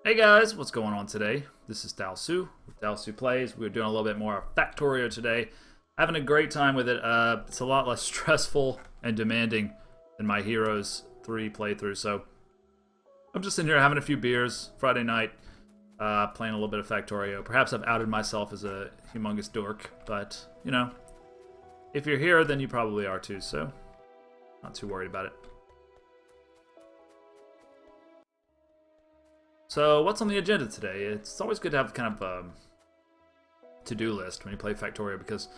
Hey guys, what's going on today? This is Dalsu with Dalsu Plays. We're doing a little bit more of Factorio today. Having a great time with it. It's a lot less stressful and demanding than my Heroes 3 playthrough. So I'm just in here having a few beers, Friday night, playing a little bit of Factorio. Perhaps I've outed myself as a humongous dork, but you know, if you're here, then you probably are too. So not too worried about it. So, what's on the agenda today? It's always good to have kind of a to-do list when you play Factorio because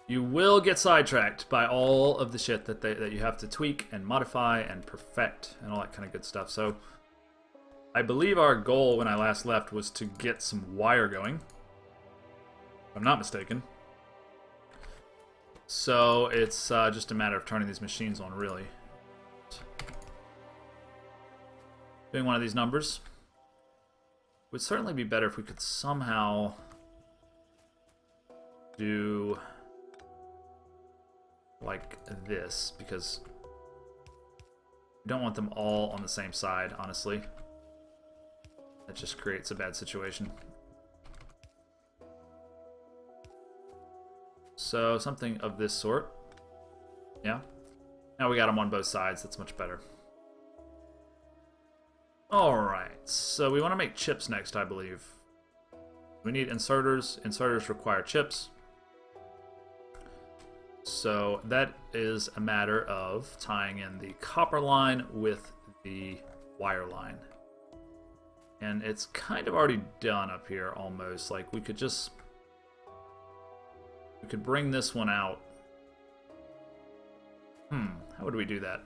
you will get sidetracked by all of the shit that you have to tweak and modify and perfect and all that kind of good stuff. So, I believe our goal when I last left was to get some wire going, if I'm not mistaken. So, it's just a matter of turning these machines on, really. Doing one of these numbers. Would certainly be better if we could somehow do like this, because we don't want them all on the same side, honestly. That just creates a bad situation. So something of this sort. Yeah. Now we got them on both sides. That's much better. Alright, so we want to make chips next, I believe. We need inserters. Inserters require chips. So that is a matter of tying in the copper line with the wire line. And it's kind of already done up here, almost. Like, we could just... we could bring this one out. How would we do that?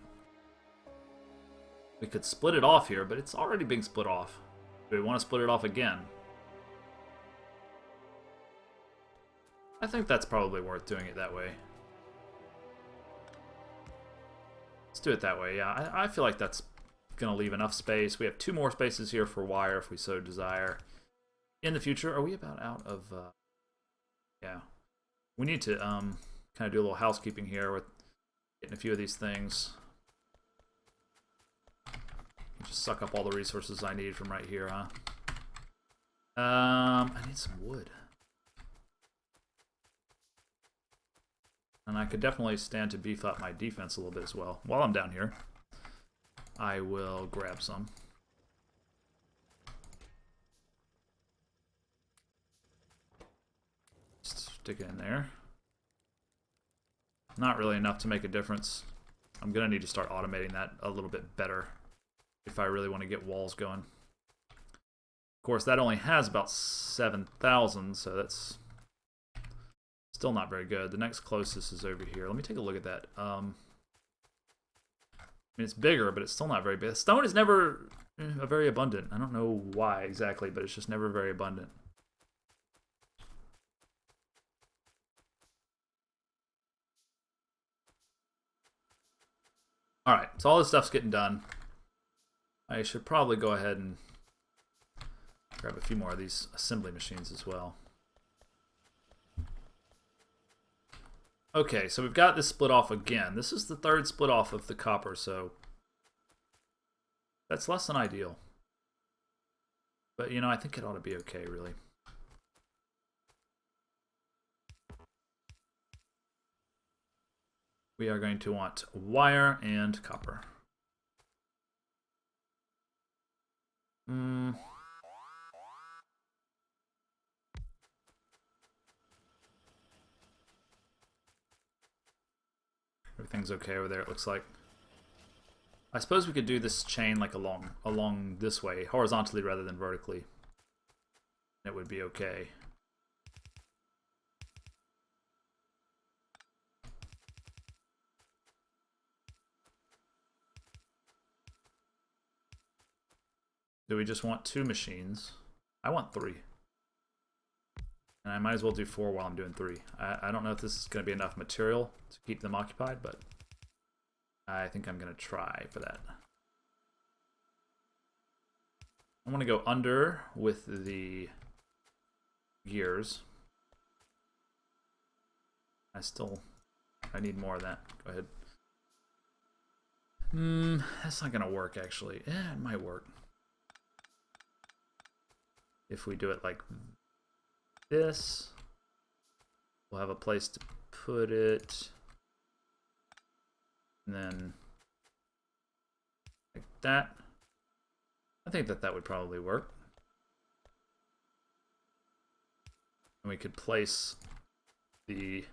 We could split it off here, but it's already being split off. Do we want to split it off again? I think that's probably worth doing it that way. Let's do it that way, yeah. I feel like that's going to leave enough space. We have 2 more spaces here for wire if we so desire. In the future, are we about out of... yeah. We need to kind of do a little housekeeping here with getting a few of these things. Just suck up all the resources I need from right here, huh? I need some wood. And I could definitely stand to beef up my defense a little bit as well. While I'm down here, I will grab some. Stick it in there. Not really enough to make a difference. I'm going to need to start automating that a little bit better if I really want to get walls going. Of course, that only has about 7,000, so that's still not very good. The next closest is over here. Let me take a look at that. I mean, it's bigger, but it's still not very big. Stone is never very abundant. I don't know why exactly, but it's just never very abundant. Alright, so all this stuff's getting done. I should probably go ahead and grab a few more of these assembly machines as well. Okay, so we've got this split off again. This is the 3rd split off of the copper, so that's less than ideal. But, you know, I think it ought to be okay, really. We are going to want wire and copper. Everything's okay over there, it looks like. I suppose we could do this chain like along this way, horizontally rather than vertically. It would be okay. Do we just want 2 machines? I want 3. And I might as well do 4 while I'm doing 3. I don't know if this is going to be enough material to keep them occupied, but I think I'm going to try for that. I want to go under with the gears. I need more of that. Go ahead. That's not going to work, actually. It might work. if we do it like this, we'll have a place to put it. And then like that. I think that that would probably work. And we could place the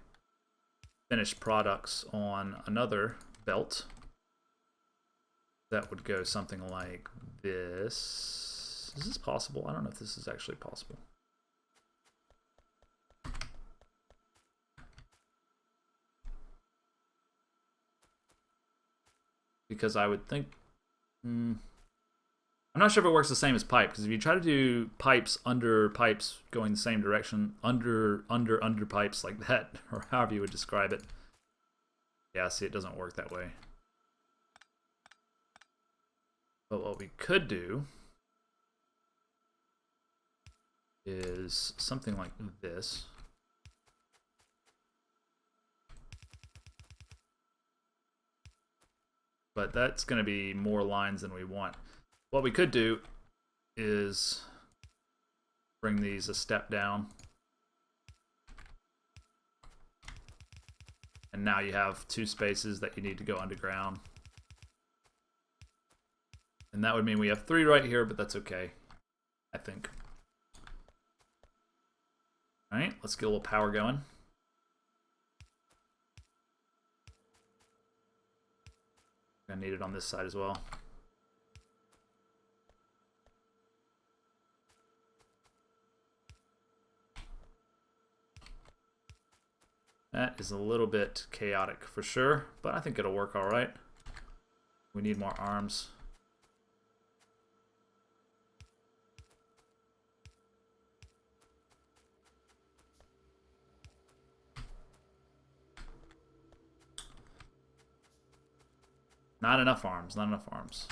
finished products on another belt. That would go something like this. Is this possible? I don't know if this is actually possible. Because I would think... I'm not sure if it works the same as pipe, because if you try to do pipes under pipes going the same direction, under pipes like that, or however you would describe it, yeah, see, it doesn't work that way. But what we could do is something like this. But that's going to be more lines than we want. What we could do is bring these a step down. And now you have 2 spaces that you need to go underground. And that would mean we have 3 right here, but that's okay, I think. Alright, let's get a little power going. I need it on this side as well. That is a little bit chaotic for sure, but I think it'll work all right. We need more arms. Not enough arms, not enough arms.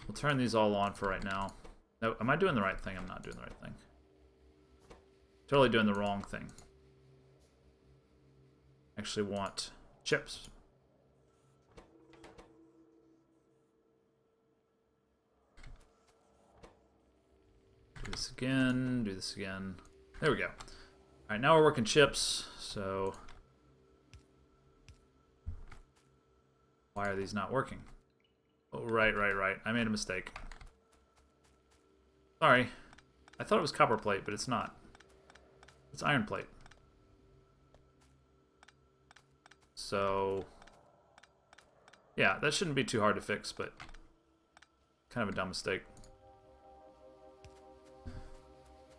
We'll turn these all on for right now. No, am I doing the right thing? I'm not doing the right thing. Totally doing the wrong thing. Actually want chips. Do this again, do this again. There we go. Alright, now we're working chips, so... Why are these not working? Oh, right. I made a mistake. Sorry. I thought it was copper plate, but it's not. It's iron plate. So... yeah, that shouldn't be too hard to fix, but... kind of a dumb mistake.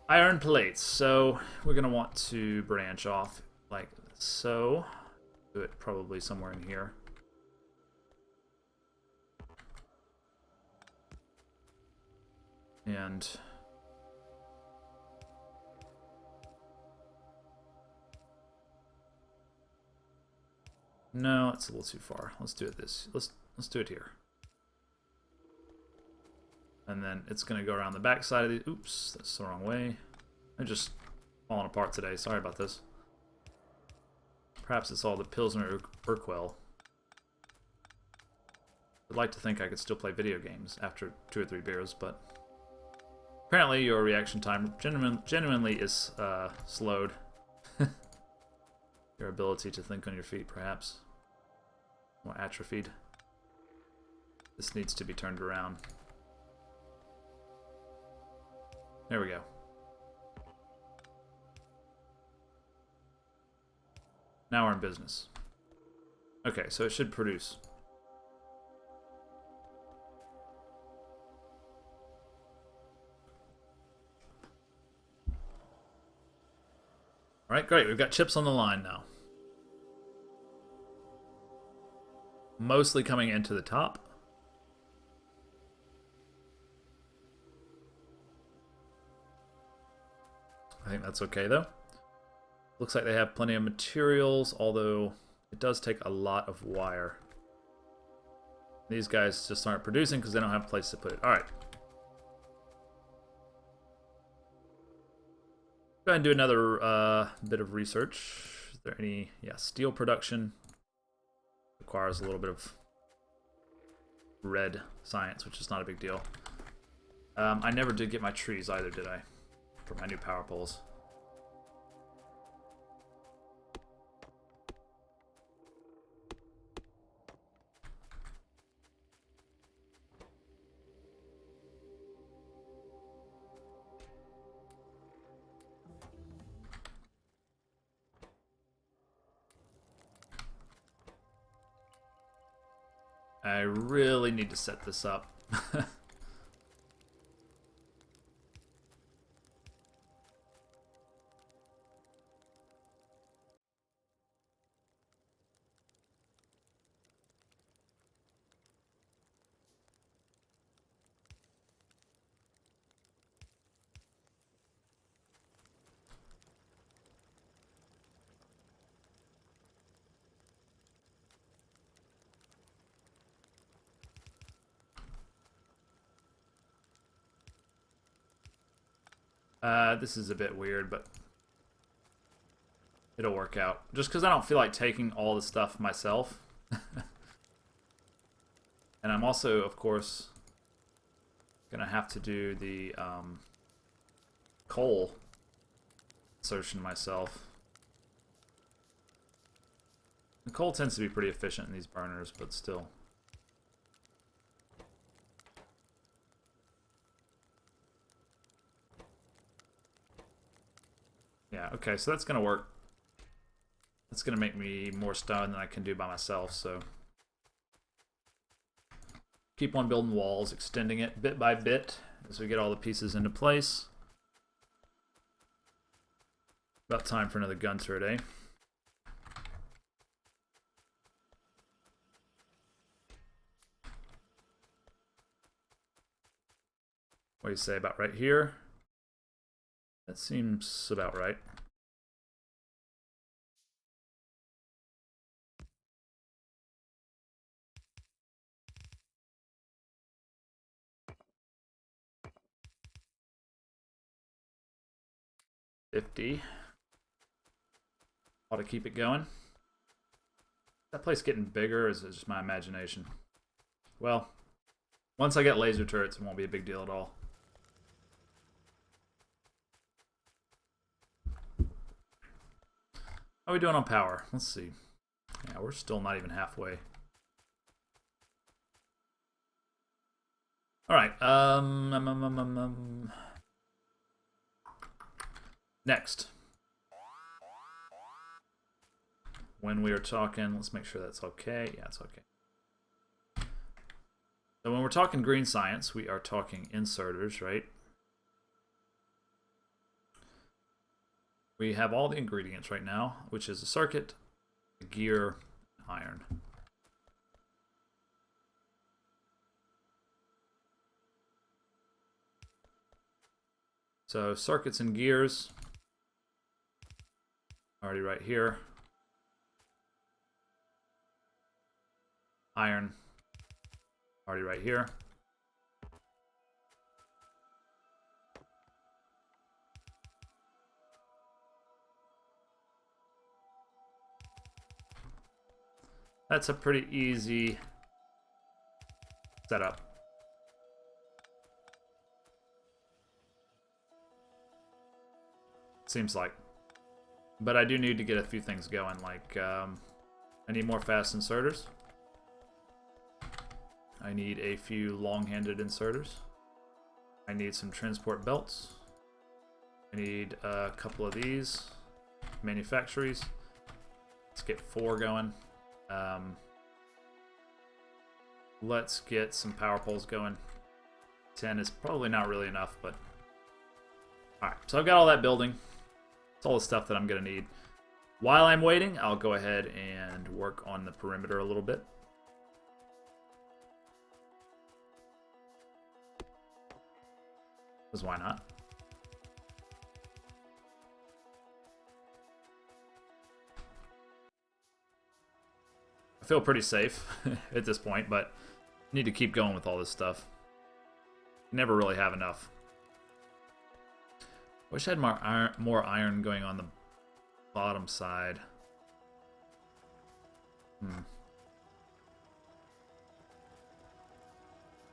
Iron plates. So, we're going to want to branch off like so. Do it probably somewhere in here. And no, it's a little too far. Let's do it this. Let's do it here. And then it's gonna go around the back side of the. Oops, that's the wrong way. I'm just falling apart today. Sorry about this. Perhaps it's all the Pilsner Urquell. I'd like to think I could still play video games after 2 or 3 beers, but. Apparently, your reaction time genuinely is slowed. Your ability to think on your feet, perhaps. More atrophied. This needs to be turned around. There we go. Now we're in business. Okay, so it should produce. Alright, great. We've got chips on the line now. Mostly coming into the top. I think that's okay, though. Looks like they have plenty of materials, although it does take a lot of wire. These guys just aren't producing because they don't have a place to put it. Alright. Go ahead and do another bit of research. Is there any... yeah, steel production requires a little bit of red science, which is not a big deal. I never did get my trees either, did I? For my new power poles. I really need to set this up. This is a bit weird, but it'll work out. Just because I don't feel like taking all the stuff myself. And I'm also, of course, gonna have to do the coal insertion myself. The coal tends to be pretty efficient in these burners, but still. Yeah, okay, so that's gonna work. That's gonna make me more stone than I can do by myself, so keep on building walls, extending it bit by bit as we get all the pieces into place. About time for another gun turret, eh? What do you say about right here? That seems about right. $50. Ought to keep it going. Is that place getting bigger, or is it just my imagination? Well, once I get laser turrets, it won't be a big deal at all. How are we doing on power? Let's see. Yeah, we're still not even halfway. Alright, next. When we are talking, let's make sure that's okay. Yeah, it's okay. So when we're talking green science, we are talking inserters, right? We have all the ingredients right now, which is a circuit, a gear, iron. So circuits and gears, already right here. Iron, already right here. That's a pretty easy setup. Seems like. But I do need to get a few things going, like I need more fast inserters. I need a few long-handed inserters. I need some transport belts. I need a couple of these manufactories. Let's get 4 going. Let's get some power poles going. 10 is probably not really enough, but alright, so I've got all that building. It's all the stuff that I'm gonna need. While I'm waiting, I'll go ahead and work on the perimeter a little bit. Because why not? I feel pretty safe at this point, but need to keep going with all this stuff. Never really have enough. Wish I had more iron going on the bottom side.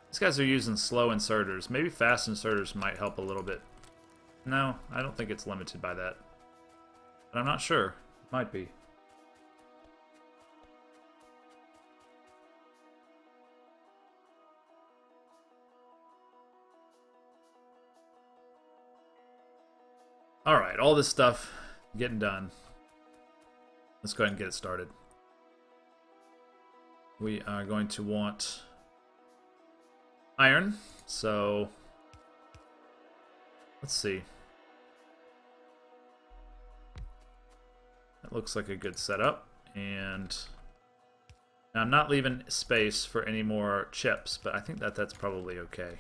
These guys are using slow inserters. Maybe fast inserters might help a little bit. No, I don't think it's limited by that. But I'm not sure. Might be. Alright, all this stuff getting done. Let's go ahead and get it started. We are going to want iron, so let's see. That looks like a good setup, and now I'm not leaving space for any more chips, but I think that that's probably okay.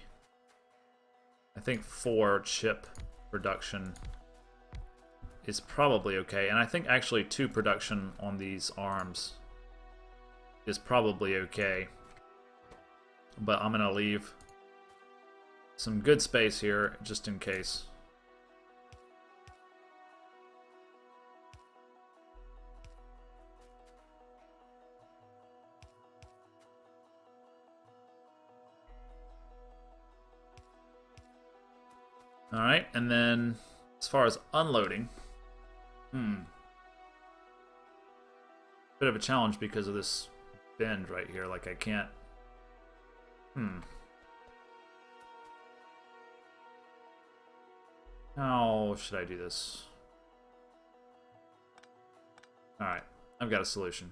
I think 4 chip production is probably okay, and I think actually 2 production on these arms is probably okay. But I'm gonna leave some good space here just in case. Alright, and then as far as unloading, bit of a challenge because of this bend right here. Like I can't. How should I do this? Alright, I've got a solution.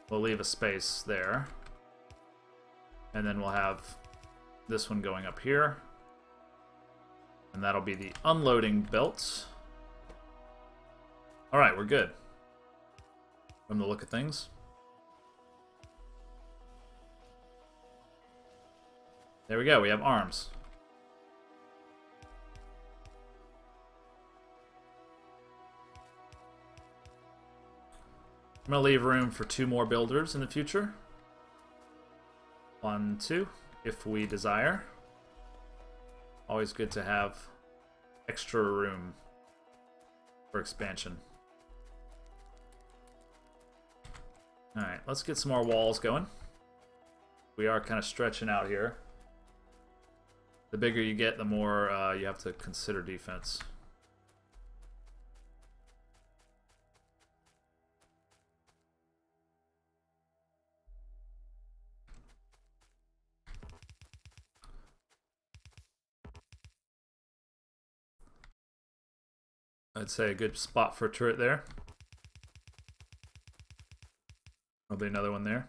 We'll leave a space there. And then we'll have this one going up here. And that'll be the unloading belts. Alright, we're good. From the look of things. There we go, we have arms. I'm going to leave room for 2 more builders in the future. 1, 2, if we desire. Always good to have extra room for expansion. Alright, let's get some more walls going. We are kind of stretching out here. The bigger you get, the more you have to consider defense. I'd say a good spot for a turret there. Probably another one there.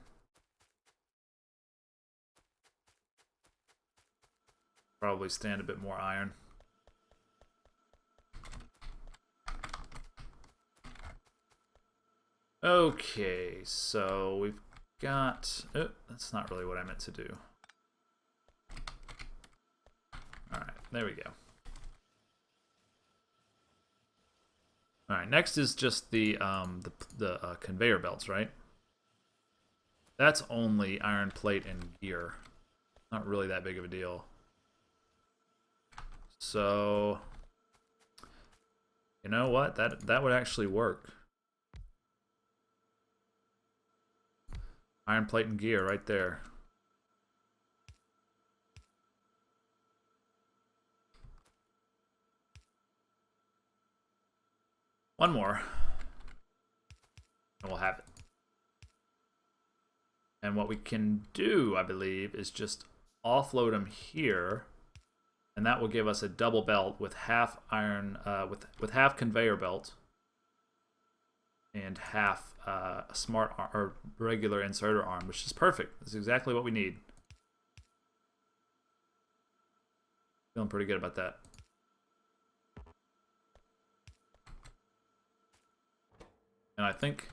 Probably stand a bit more iron. Okay, so we've got... Oh, that's not really what I meant to do. Alright, there we go. Alright, next is just the conveyor belts, right? That's only iron plate and gear. Not really that big of a deal. So, you know what? That would actually work. Iron plate and gear right there. One more. And we'll have it. And what we can do, I believe, is just offload them here. And that will give us a double belt with half iron, with half conveyor belt and half smart or regular inserter arm, which is perfect. That's exactly what we need. Feeling pretty good about that. And I think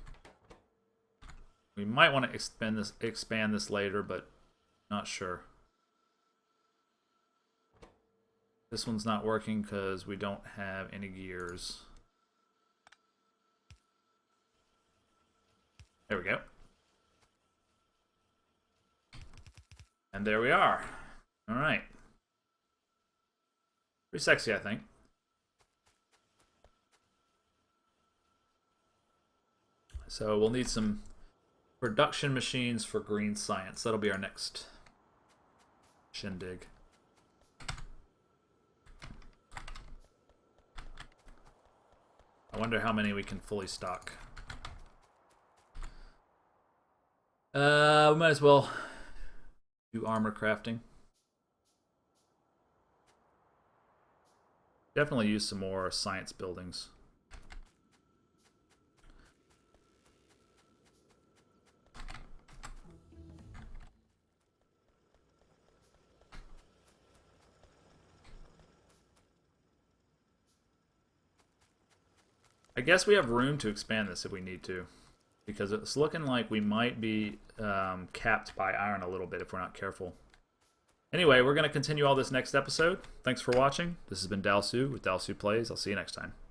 we might want to expand this later, but not sure. This one's not working because we don't have any gears. There we go. And there we are. All right. Pretty sexy, I think. So we'll need some Production machines for green science. That'll be our next shindig. I wonder how many we can fully stock. We might as well do armor crafting. Definitely use some more science buildings. I guess we have room to expand this if we need to, because it's looking like we might be capped by iron a little bit if we're not careful. Anyway, we're going to continue all this next episode. Thanks for watching. This has been Dalsu with Dalsu Plays. I'll see you next time.